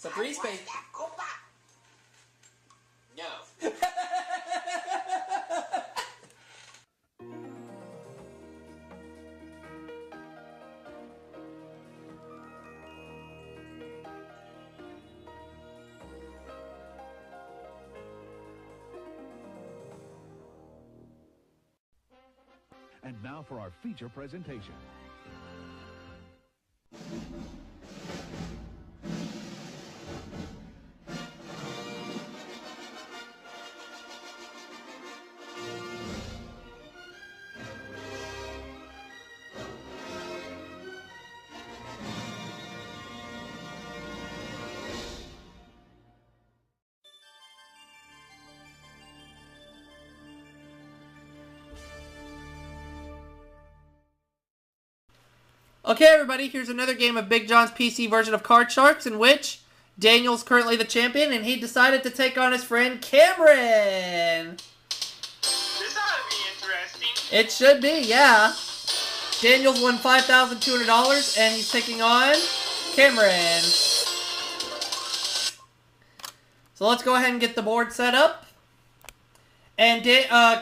So 3 space. No. And now for our feature presentation. Okay, everybody, here's another game of BigJons PC version of Card Sharks, in which Daniel's currently the champion, and he decided to take on his friend Cameron. This ought to be interesting. It should be, yeah. Daniel's won $5,200, and he's taking on Cameron. So let's go ahead and get the board set up. And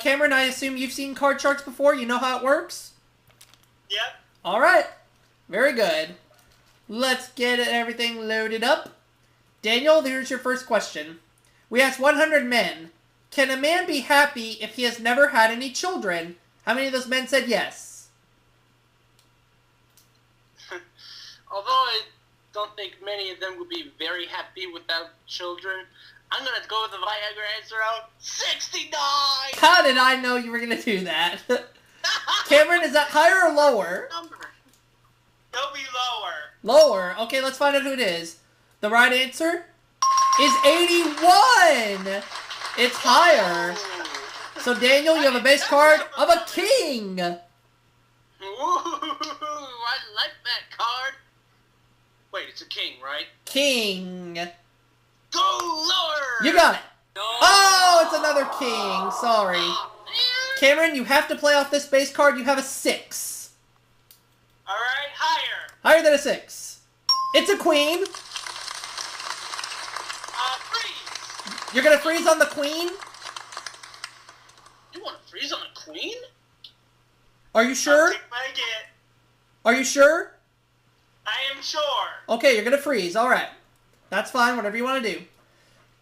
Cameron, I assume you've seen Card Sharks before? You know how it works? Yep. All right. Very good. Let's get everything loaded up. Daniel, here's your first question. We asked 100 men, can a man be happy if he has never had any children? How many of those men said yes? Although I don't think many of them would be very happy without children, I'm going to go with the Viagra answer out 69! How did I know you were going to do that? Cameron, is that higher or lower? Number. They'll be lower. Lower. Okay, let's find out who it is. The right answer is 81. It's higher. So, Daniel, you have a base card of a king. Ooh, I like that card. Wait, it's a king, right? King. Go lower. You got it. No. Oh, it's another king. Sorry. Oh, man. Cameron, you have to play off this base card. You have a 6. All right, higher. Higher than a 6. It's a queen. Freeze. You're going to freeze on the queen? You want to freeze on a queen? Are you sure? I'll take my get. Are you sure? I am sure. Okay, you're going to freeze. All right. That's fine. Whatever you want to do.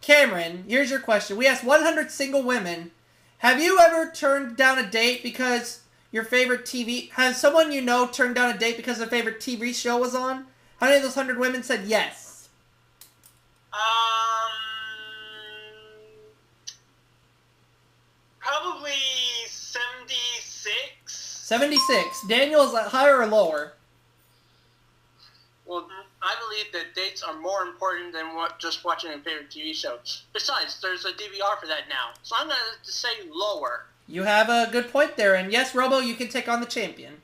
Cameron, here's your question. We asked 100 single women, have you ever turned down a date because your favorite TV... Has someone you know turned down a date because their favorite TV show was on? How many of those 100 women said yes? Probably 76. 76. Daniel, is that higher or lower? Well, I believe that dates are more important than just watching a favorite TV show. Besides, there's a DVR for that now. So I'm going to say lower. You have a good point there. And yes, Robo, you can take on the champion.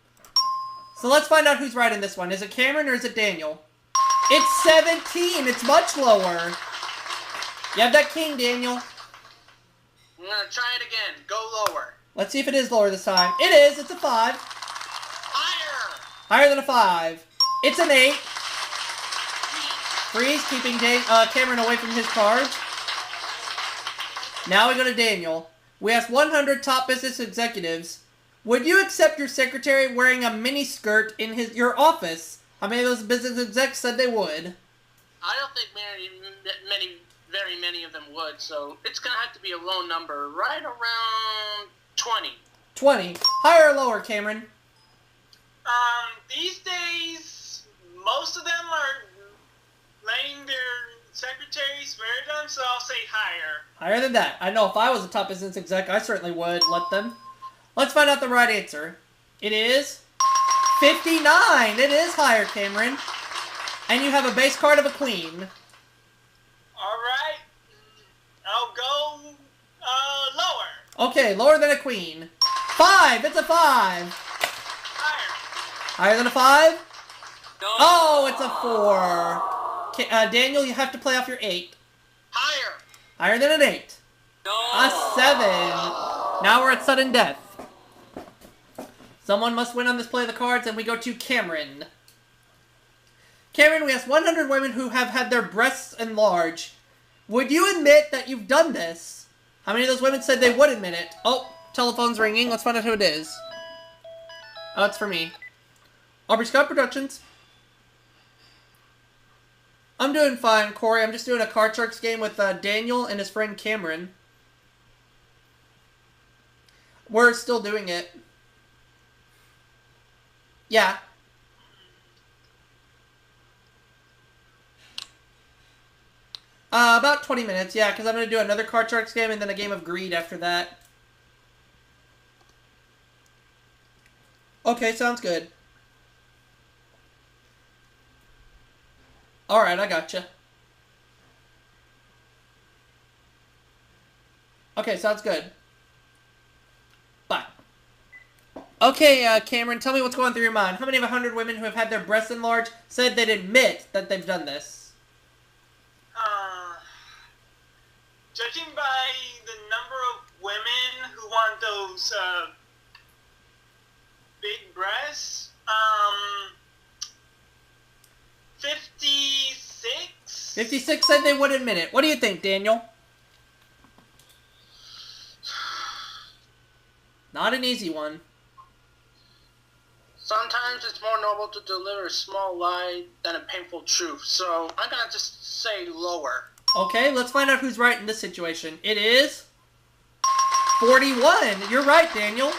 So let's find out who's right in this one. Is it Cameron or is it Daniel? It's 17. It's much lower. You have that king, Daniel. I'm going to try it again. Go lower. Let's see if it is lower this time. It is. It's a 5. Higher. Higher than a 5. It's an 8. Freeze, keeping Cameron away from his cards. Now we go to Daniel. We asked 100 top business executives, would you accept your secretary wearing a mini skirt in your office? How many of those business execs said they would? I don't think very many of them would, so it's going to have to be a low number, right around 20. 20. Higher or lower, Cameron? These days, most of them are letting their secretaries wear them, so I'll say higher. Higher than that. I know if I was a top business exec, I certainly would let them. Let's find out the right answer. It is 59. It is higher, Cameron. And you have a base card of a queen. Alright. I'll go lower. Okay, lower than a queen. 5. It's a 5. Higher. Higher than a 5? No. Oh, it's a 4. Daniel, you have to play off your 8. Higher. Higher than an 8. No. A 7. Now we're at sudden death. Someone must win on this play of the cards, and we go to Cameron. Cameron, we asked 100 women who have had their breasts enlarged. Would you admit that you've done this? How many of those women said they would admit it? Oh, telephone's ringing. Let's find out who it is. Oh, it's for me. Aubrey Scott Productions. I'm doing fine, Corey. I'm just doing a Card Sharks game with Daniel and his friend Cameron. We're still doing it. Yeah. About 20 minutes, yeah, because I'm going to do another Card Sharks game and then a game of Greed after that. Okay, sounds good. Alright, I gotcha. Okay, sounds good. Bye. Okay, Cameron, tell me what's going through your mind. How many of 100 women who have had their breasts enlarged said they'd admit that they've done this? Judging by the number of women who want those big breasts, 56? 56 said they would admit it. What do you think, Daniel? Not an easy one. Sometimes it's more noble to deliver a small lie than a painful truth, so I'm gonna just say lower. Okay, let's find out who's right in this situation. It is 41. You're right, Daniel.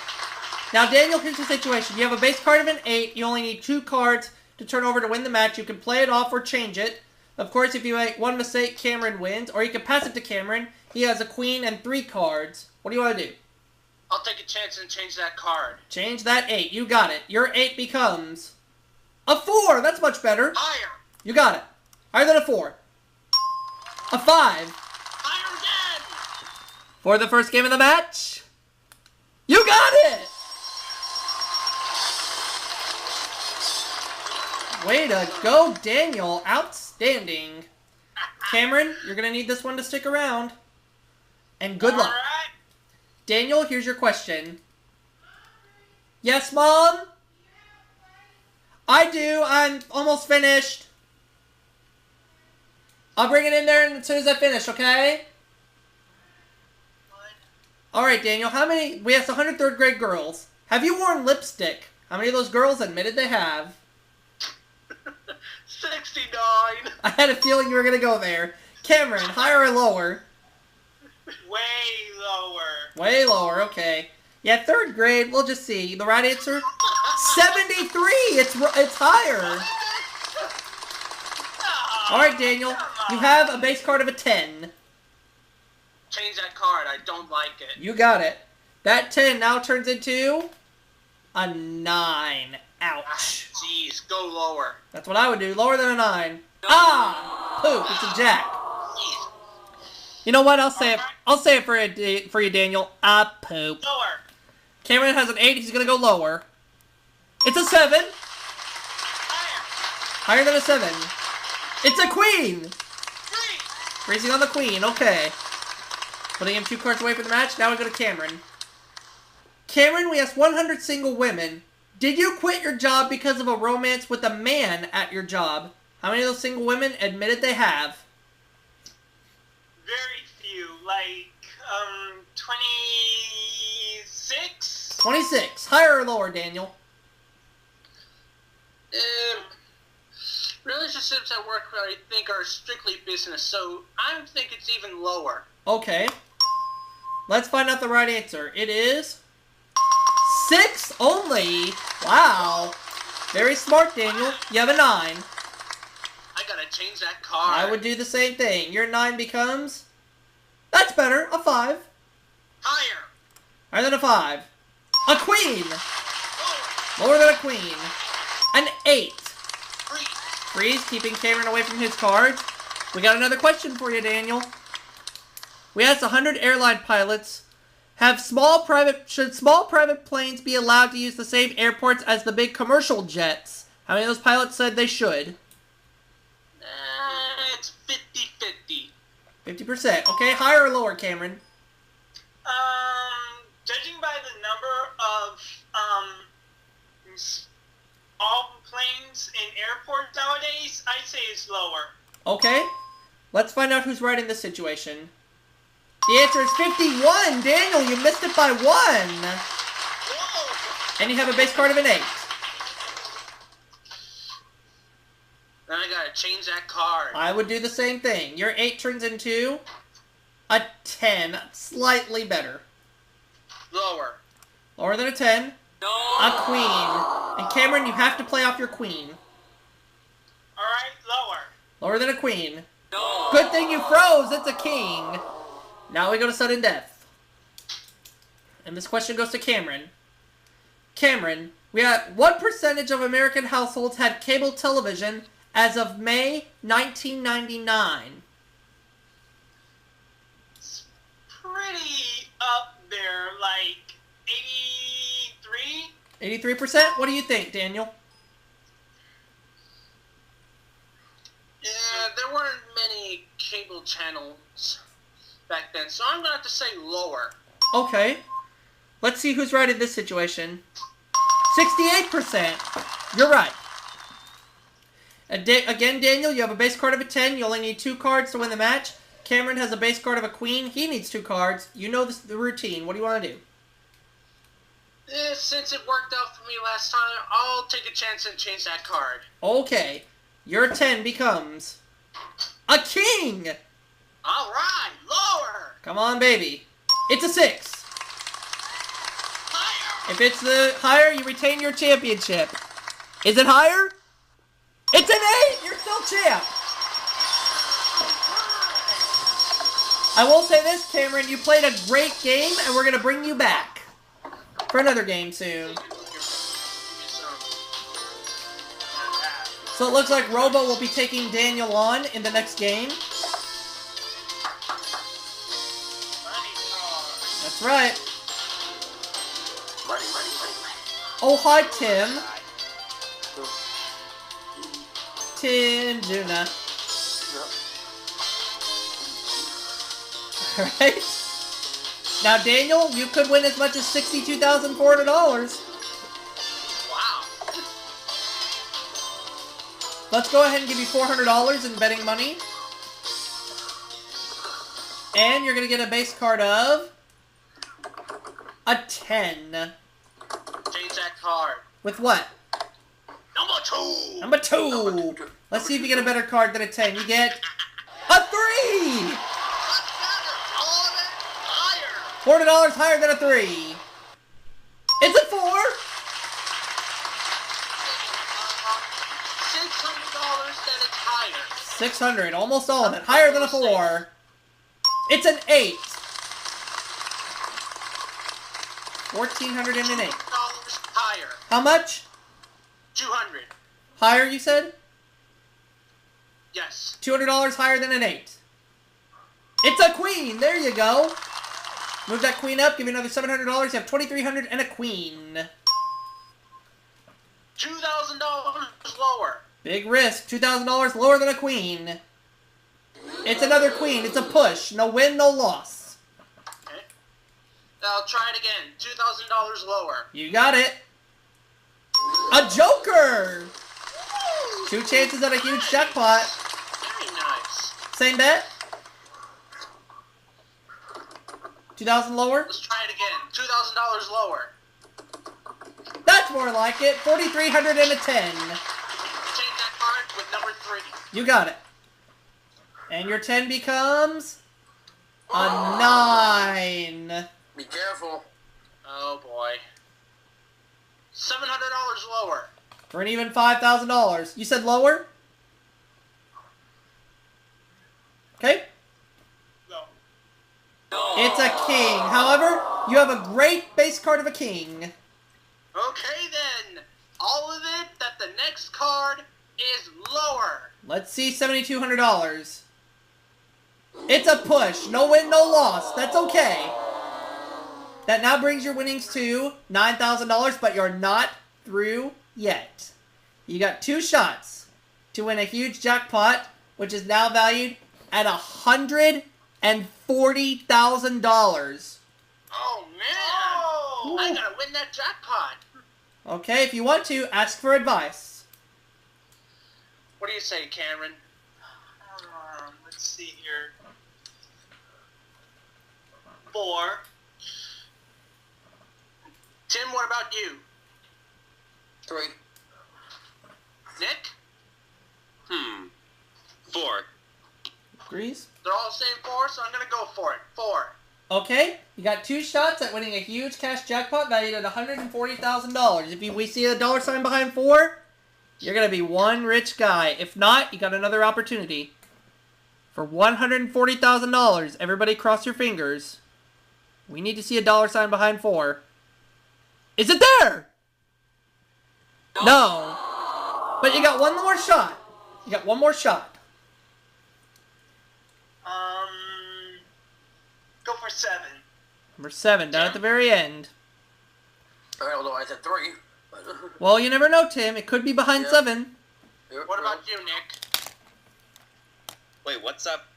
Now, Daniel, here's the situation. You have a base card of an 8. You only need 2 cards to turn over to win the match. You can play it off or change it. Of course, if you make one mistake, Cameron wins. Or you can pass it to Cameron. He has a queen and 3 cards. What do you want to do? I'll take a chance and change that card. Change that 8. You got it. Your 8 becomes a 4. That's much better. Higher. You got it. Higher than a 4. A 5. Higher again. For the first game of the match. You got it! Way to go, Daniel. Outstanding. Cameron, you're going to need this one to stick around. And good luck. All right. Daniel, here's your question. Yes, Mom? I do. I'm almost finished. I'll bring it in there as soon as I finish, okay? Alright, Daniel, how many... We asked 100 third grade girls. Have you worn lipstick? How many of those girls admitted they have? 69. I had a feeling you were going to go there. Cameron, higher or lower? Way lower. Way lower, okay. Yeah, third grade, we'll just see. The right answer? 73! It's higher! Alright, Daniel, you have a base card of a 10. Change that card. I don't like it. You got it. That 10 now turns into a 9. Ouch. Jeez, go lower. That's what I would do. Lower than a 9. Ah! Poop. It's a jack. Jeez. You know what? I'll say it. I'll say it for you, Daniel. Ah, poop. Lower. Cameron has an 8. He's going to go lower. It's a 7. Higher. Higher than a 7. It's a queen. 3. Raising on the queen. Okay. Putting him 2 cards away from the match. Now we go to Cameron. Cameron, we asked 100 single women. Did you quit your job because of a romance with a man at your job? How many of those single women admitted they have? Very few. Like, 26? 26. Higher or lower, Daniel? Relationships at work I think are strictly business, so I think it's even lower. Okay. Let's find out the right answer. It is 6 only. Wow. Very smart, Daniel. You have a 9. I gotta change that card. I would do the same thing. Your 9 becomes... That's better. A 5. Higher. Higher than a 5. A queen. Lower. Lower than a queen. An 8. 3. Freeze, keeping Cameron away from his cards. We got another question for you, Daniel. We asked 100 airline pilots, should small private planes be allowed to use the same airports as the big commercial jets? How many of those pilots said they should? It's 50-50. 50%. Okay, higher or lower, Cameron? Judging by the number of, small planes in airports nowadays, I Okay. Let's find out who's right in this situation. The answer is 51. Daniel, you missed it by 1. And you have a base card of an 8. Then I gotta change that card. I would do the same thing. Your 8 turns into a 10. Slightly better. Lower. Lower than a 10. No. A queen. And Cameron, you have to play off your queen. Alright, lower. Lower than a queen. No. Good thing you froze. It's a king. Now we go to sudden death. And this question goes to Cameron. Cameron, we have what percentage of American households had cable television as of May 1999? It's pretty up there, like 83? 83%? What do you think, Daniel? Yeah, there weren't many cable channels back then, so I'm gonna have to say lower. Okay. Let's see who's right in this situation. 68%. You're right. Again, Daniel, you have a base card of a 10. You only need 2 cards to win the match. Cameron has a base card of a queen. He needs 2 cards. You know the routine. What do you want to do? Since it worked out for me last time, I'll take a chance and change that card. Okay. Your 10 becomes a king. Alright, lower. Come on, baby. It's a 6. Higher. If it's the higher, you retain your championship. Is it higher? It's an 8! You're still champ! I will say this, Cameron, you played a great game, and we're going to bring you back for another game soon. So it looks like Robo will be taking Daniel on in the next game. That's right. Oh, hi, Tim. Tim Juna. Alright. Now, Daniel, you could win as much as $62,400. Wow. Let's go ahead and give you $400 in betting money. And you're going to get a base card of a 10. Change that card. With what? Number 2. Number 2. Let's see if you get a better card than a 10. You get a 3. $400 higher than a 3. It's a 4. $600 then it's higher. 600, almost all of it. Higher than a 4. It's an 8. 1,400 and an 8. Higher. How much? 200. Higher, you said? Yes. $200 higher than an 8. It's a queen. There you go. Move that queen up. Give you another $700. You have $2,300 and a queen. $2,000 lower. Big risk. $2,000 lower than a queen. It's another queen. It's a push. No win, no loss. Okay. I'll try it again. $2,000 lower. You got it. A joker. 2 chances at a huge jackpot. Very nice. Same bet. 2,000 lower. Let's try it again. $2,000 lower. That's more like it. 4,300 and a 10. Change that card with number 3. You got it. And your 10 becomes a 9. Be careful. Oh boy. $700 lower. For an even $5,000. You said lower? Okay. No. It's a king. However, you have a great base card of a king. Okay then. All of it that the next card is lower. Let's see $7,200. It's a push. No win, no loss. That's okay. That now brings your winnings to $9,000, but you're not through yet. You got 2 shots to win a huge jackpot, which is now valued at $140,000. Oh man. Oh. I gotta win that jackpot. Okay, if you want to, ask for advice. What do you say, Cameron? 4. Tim, what about you? 3. Nick? 4. Agrees? They're all saying 4, so I'm going to go for it. 4. Okay, you got 2 shots at winning a huge cash jackpot valued at $140,000. If we see a dollar sign behind 4, you're going to be one rich guy. If not, you got another opportunity. For $140,000, everybody cross your fingers. We need to see a dollar sign behind 4. Is it there? No. But you got one more shot. You got one more shot. Go for 7. Number 7, down at the very end. Alright, although I said 3. Well, you never know, Tim. It could be behind 7. What about you, Nick? Wait, what's up?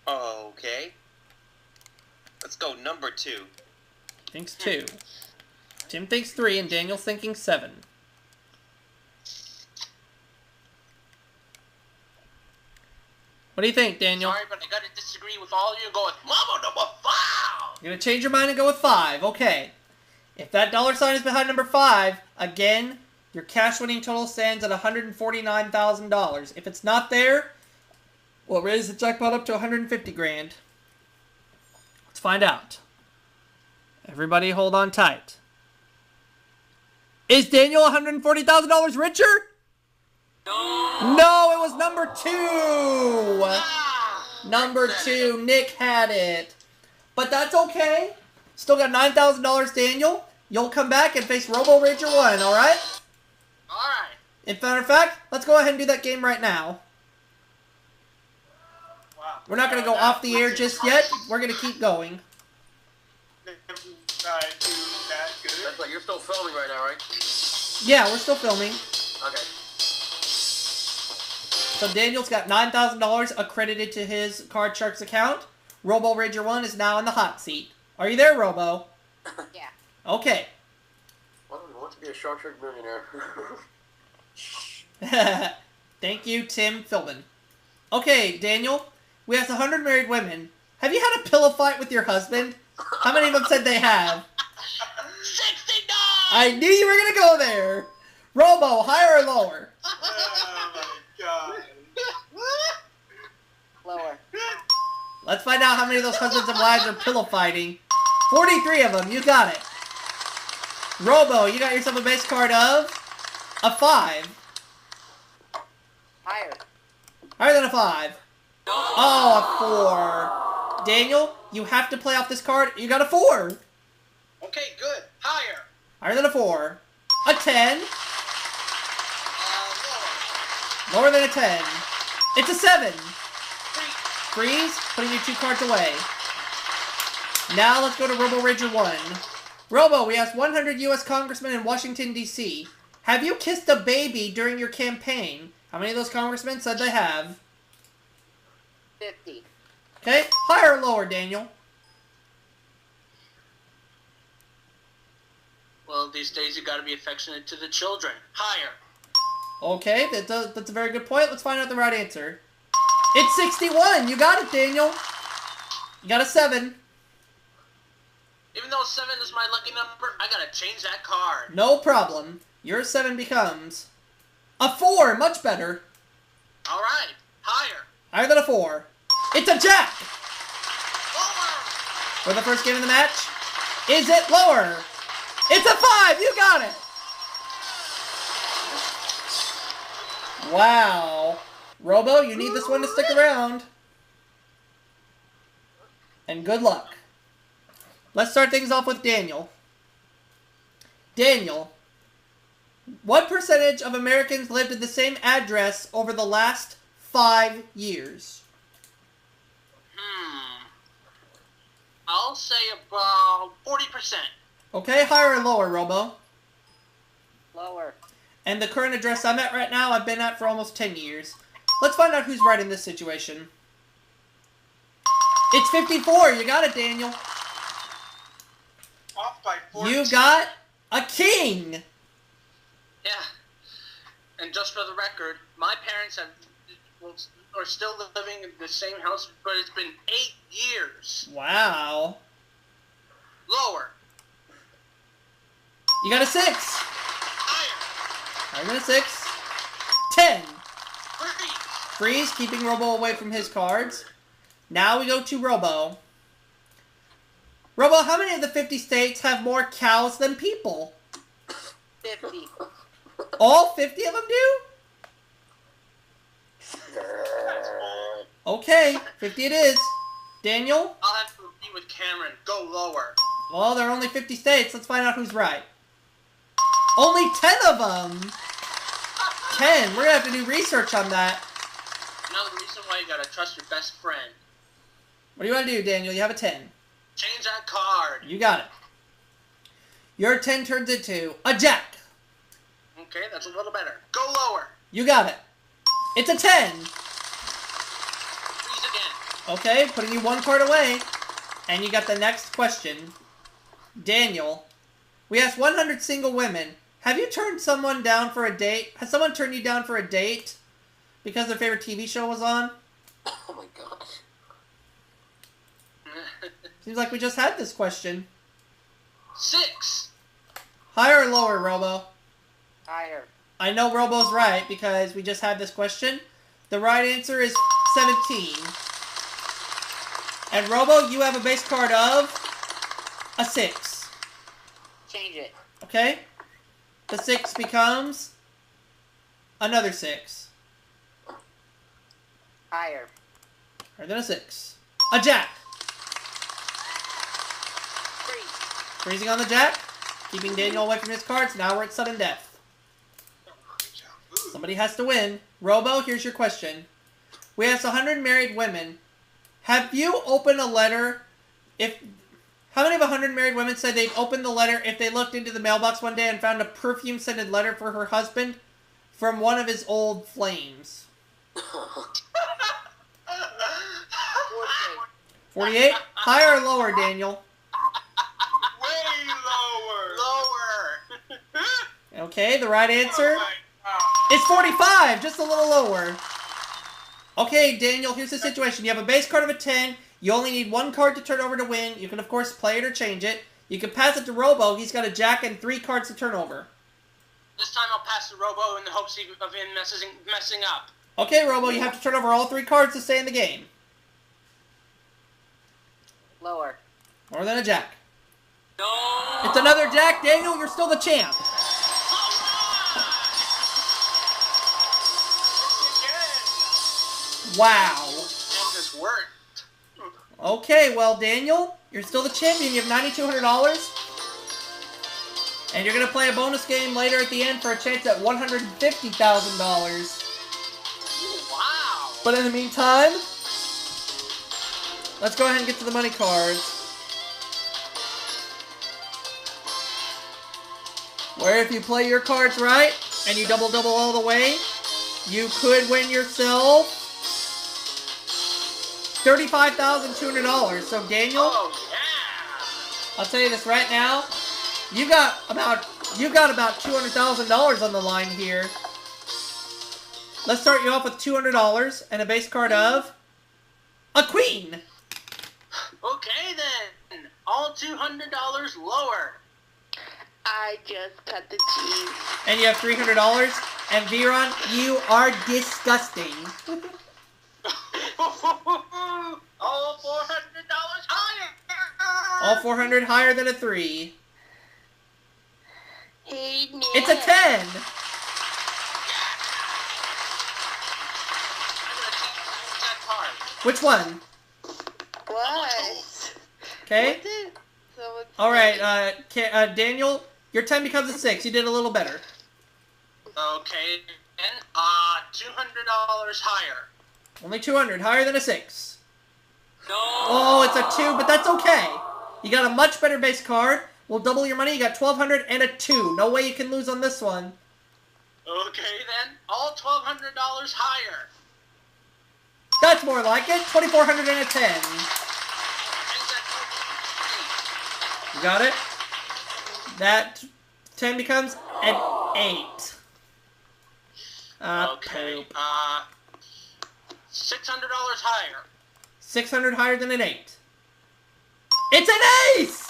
Okay. Let's go number 2. Thinks 2. Tim thinks 3, and Daniel's thinking 7. What do you think, Daniel? Sorry, but I gotta disagree with all of you and go with Mama number 5! You're going to change your mind and go with 5. Okay. If that dollar sign is behind number 5, again, your cash winning total stands at $149,000. If it's not there, we'll raise the jackpot up to $150,000. Let's find out. Everybody hold on tight. Is Daniel $140,000 richer? No, it was number 2. Number 2, Nick had it. But that's okay. Still got $9,000, Daniel. You'll come back and face Robo Ranger 1, alright? Alright. In matter of fact, let's go ahead and do that game right now. Wow. We're not going to go off the air just yet. We're going to keep going. That's like you're still filming right now, right? Yeah, we're still filming. Okay. So Daniel's got $9,000 accredited to his Card Sharks account. Robo Ranger 1 is now in the hot seat. Are you there, Robo? Yeah. Okay. I want to be a Shark Shark millionaire. Thank you, Tim Philbin. Okay, Daniel, we have 100 married women. Have you had a pillow fight with your husband? How many of them said they have? 69! I knew you were going to go there. Robo, higher or lower? Oh my god. Lower. Let's find out how many of those husbands and wives are pillow fighting. 43 of them. You got it. Robo, you got yourself a base card of a 5. Higher. Higher than a 5. Oh, a 4. Daniel, you have to play off this card. You got a 4. Okay, good. Higher. Higher than a 4. A 10. Lower than a 10. It's a 7. Freeze, putting your 2 cards away. Now let's go to Robo Ranger 1. Robo, we asked 100 U.S. congressmen in Washington, D.C. Have you kissed a baby during your campaign? How many of those congressmen said they have? 50. Okay, higher or lower, Daniel? Well, these days you gotta be affectionate to the children. Higher. Okay, that's a very good point. Let's find out the right answer. It's 61. You got it, Daniel. You got a 7. Even though 7 is my lucky number, I gotta change that card. No problem. Your 7 becomes a 4. Much better. Alright. Higher. Higher than a 4. It's a jack. Lower. For the first game of the match. Is it lower? It's a 5. You got it. Wow. Robo, you need this one to stick around. And good luck. Let's start things off with Daniel. Daniel, what percentage of Americans lived at the same address over the last 5 years? I'll say about 40%. Okay, higher or lower, Robo? Lower. And the current address I'm at right now, I've been at for almost 10 years. Let's find out who's right in this situation. It's 54. You got it, Daniel. Off by 14. You got a king. Yeah. And just for the record, my parents have, well, are still living in the same house, but it's been 8 years. Wow. Lower. You got a 6. Higher. Higher than a 6. 10. Freeze. Freeze, keeping Robo away from his cards. Now we go to Robo. Robo, how many of the 50 states have more cows than people? 50. All 50 of them do? That's bull. Okay, 50 it is. Daniel? I'll have to be with Cameron. Go lower. Well, there are only 50 states. Let's find out who's right. Only 10 of them! 10. We're going to have to do research on that. Another reason why you gotta trust your best friend. What do you want to do, Daniel? You have a 10. Change that card. You got it. Your 10 turns into a jack. Okay, that's a little better. Go lower. You got it. It's a 10. Freeze again. Okay, putting you one card away. And you got the next question. Daniel, we asked 100 single women, have you turned someone down for a date? Has someone turned you down for a date because their favorite TV show was on? Oh my gosh. Seems like we just had this question. 6. Higher or lower, Robo? Higher. I know Robo's right because we just had this question. The right answer is 17. And Robo, you have a base card of a 6. Change it. Okay? The 6 becomes another 6. Higher. Higher than a 6. A jack. Freeze. Freezing on the jack. Keeping Daniel away from his cards. Now we're at sudden death. Somebody has to win. Robo, here's your question. We asked 100 married women, have you opened a letter how many of 100 married women said they'd open the letter if they looked into the mailbox one day and found a perfume-scented letter for her husband from one of his old flames? 48? Higher or lower, Daniel? Way lower. Okay, the right answer Oh my God. is 45, just a little lower. Okay, Daniel, here's the situation. You have a base card of a 10. You only need one card to turn over to win. You can, of course, play it or change it. You can pass it to Robo. He's got a jack and 3 cards to turn over. This time I'll pass to Robo in the hopes of him messing up. Okay, Robo, you have to turn over all 3 cards to stay in the game. Lower. More than a jack. No. It's another jack. Daniel, you're still the champ. Wow. And this worked. Okay, well, Daniel, you're still the champion. You have $9,200. And you're going to play a bonus game later at the end for a chance at $150,000. Wow. But in the meantime, let's go ahead and get to the money cards. Where if you play your cards right, and you double all the way, you could win yourself $35,200. So Daniel, Oh yeah. I'll tell you this right now. You got about $200,000 on the line here. Let's start you off with $200 and a base card of a queen. Okay then. All $200 lower. I just cut the cheese. And you have $300. And Viron, you are disgusting. All $400 higher. All 400 higher than a 3. Hey, Nick. It's a 10. I'm gonna change that card. Which one? What? Okay. What did someone All right, say? Daniel, your 10 becomes a 6. You did a little better. Okay, and $200 higher. Only 200, higher than a 6. No. Oh, it's a 2, but that's okay. You got a much better base card. We'll double your money. You got 1,200 and a 2. No way you can lose on this one. Okay then, all $1,200 higher. That's more like it. 2,400 and a 10. Change that card. You got it? That 10 becomes an 8. Okay. Poop. $600 higher. 600 higher than an 8. It's an ace!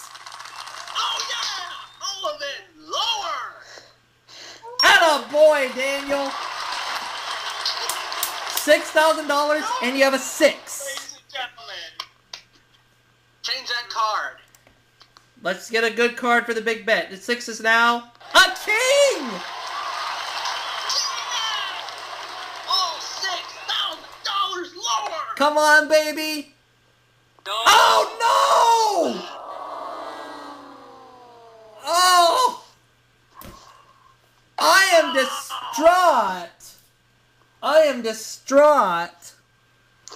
Oh, yeah! All of it lower! Atta boy, Daniel. $6,000 and you have a 6. Ladies and gentlemen. Change that card. Let's get a good card for the big bet. The 6 is now a king! Oh, $6,000 lower! Come on, baby. No. Oh, no! Oh! I am distraught. I am distraught.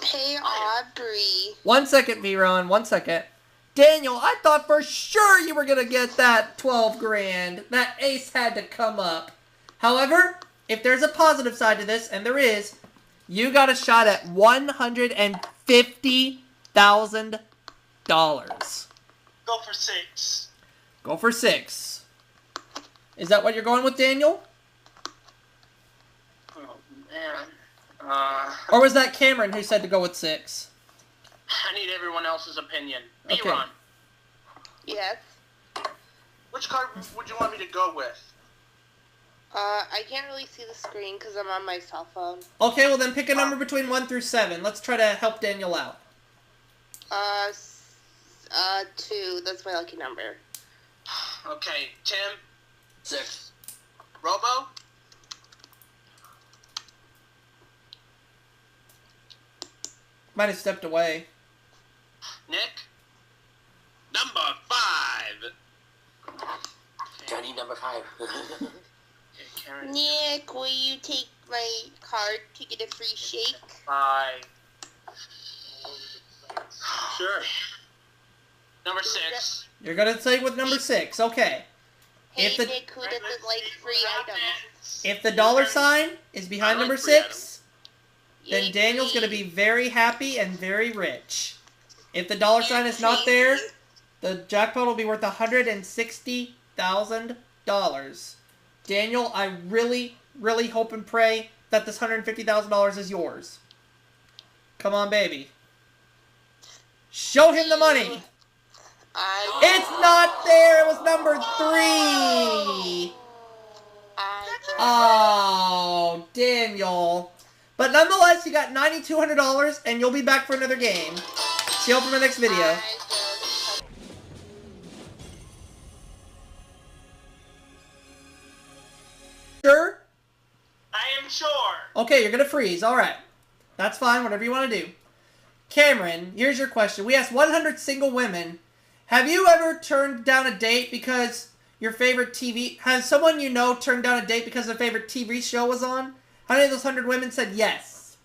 Hey, Aubrey. 1 second, V-Ron. 1 second. Daniel, I thought for sure you were going to get that 12 grand. That ace had to come up. However, if there's a positive side to this, and there is, you got a shot at $150,000. Go for 6. Go for 6. Is that what you're going with, Daniel? Oh, man. Or was that Cameron who said to go with 6? I need everyone else's opinion. Okay. B-Ron, Yes. which card would you want me to go with? I can't really see the screen because I'm on my cell phone. Okay, well then pick a number between 1 through 7. Let's try to help Daniel out. 2. That's my lucky number. Okay, Tim, 6. Robo, Might have stepped away. Nick, Number 5. Johnny number 5. okay, Karen, Nick, will you take my card to get a free shake? 5. Sure. Number 6. You're going to say with number 6. Okay. Hey, If the- Nick, who doesn't like free items? If the dollar sign is behind I like number free 6, then Yay, Daniel's free. going to be very happy and very rich. If the dollar sign is not there, the jackpot will be worth $160,000. Daniel, I really, really hope and pray that this $150,000 is yours. Come on, baby. Show him the money. It's not there. It was number 3. Oh, Daniel. But nonetheless, you got $9,200, and you'll be back for another game. See you all for my next video. Sure? I am sure. Okay, you're going to freeze. All right. That's fine. Whatever you want to do. Cameron, here's your question. We asked 100 single women, have you ever turned down a date because your favorite TV... Has someone you know turned down a date because their favorite TV show was on? How many of those 100 women said yes?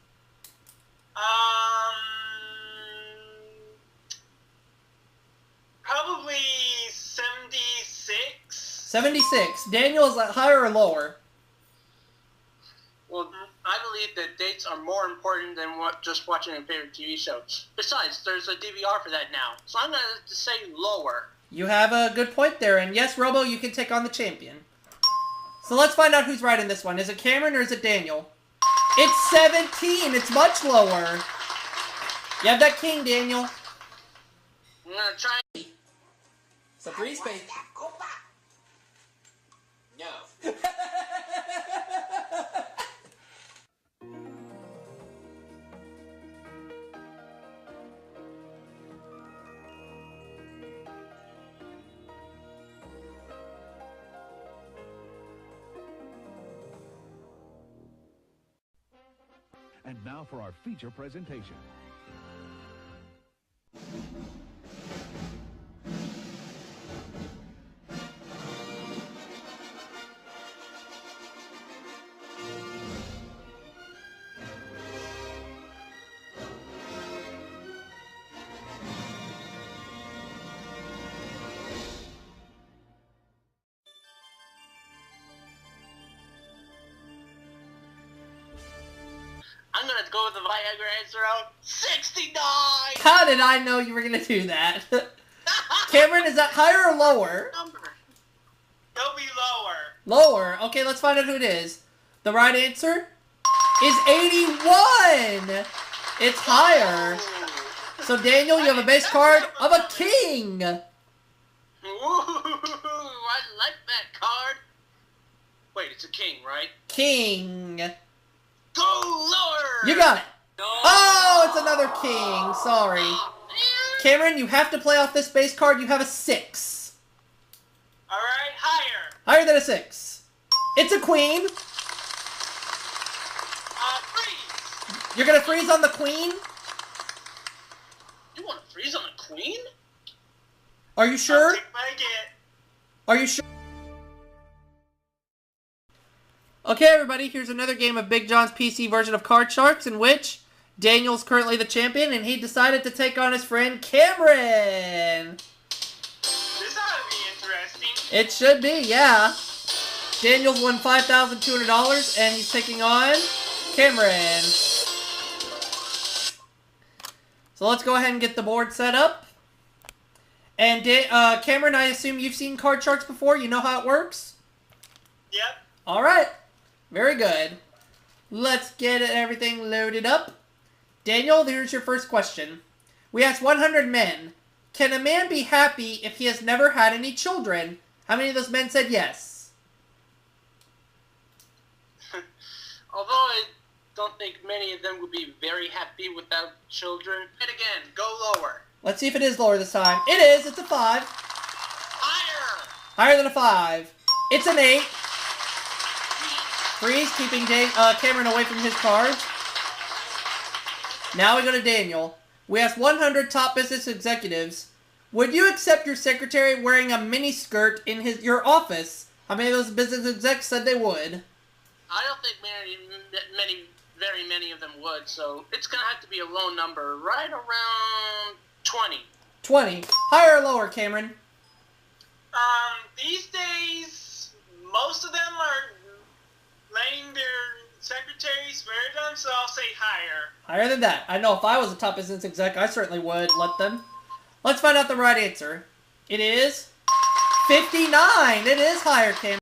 Probably 76. 76. Daniel, is that higher or lower? Well, I believe that dates are more important than just watching a favorite TV show. Besides, there's a DVR for that now. So I'm going to say lower. You have a good point there. And yes, Robo, you can take on the champion. So let's find out who's right in this one. Is it Cameron or is it Daniel? It's 17. It's much lower. You have that king, Daniel. I'm going to try. So 3 space. No. And now for our feature presentation. I'm going to go with the Viagra answer out. 69! How did I know you were going to do that? Cameron, is that higher or lower? Number. It'll be lower. Lower. Okay, let's find out who it is. The right answer is 81. It's higher. So, Daniel, you have a base card of a king. Ooh, I like that card. Wait, it's a king, right? King. Go lower! You got it. No. Oh, it's another king. Sorry. Cameron, you have to play off this base card. You have a 6. Alright, higher. Higher than a 6. It's a queen. Freeze. You're going to freeze on the queen? You want to freeze on a queen? Are you sure? I'll take what I get. Are you sure? Okay, everybody, here's another game of BigJons PC version of Card Sharks, in which Daniel's currently the champion, and he decided to take on his friend Cameron. This ought to be interesting. It should be, yeah. Daniel's won $5,200, and he's taking on Cameron. So let's go ahead and get the board set up. And Cameron, I assume you've seen Card Sharks before. You know how it works? Yep. All right. Very good. Let's get everything loaded up. Daniel, here's your first question. We asked 100 men, can a man be happy if he has never had any children? How many of those men said yes? Although I don't think many of them would be very happy without children. And again, go lower. Let's see if it is lower this time. It is. It's a 5. Higher. Higher than a 5. It's an 8. Freeze, keeping Cameron away from his cards. Now we go to Daniel. We asked 100 top business executives, would you accept your secretary wearing a mini skirt in your office? How many of those business execs said they would? I don't think very many of them would, so it's going to have to be a low number, right around 20. 20. Higher or lower, Cameron? These days, most of them are letting their secretaries wear them, so I'll say higher. Higher than that. I know if I was a top business exec, I certainly would let them. Let's find out the right answer. It is 59. It is higher, Cameron.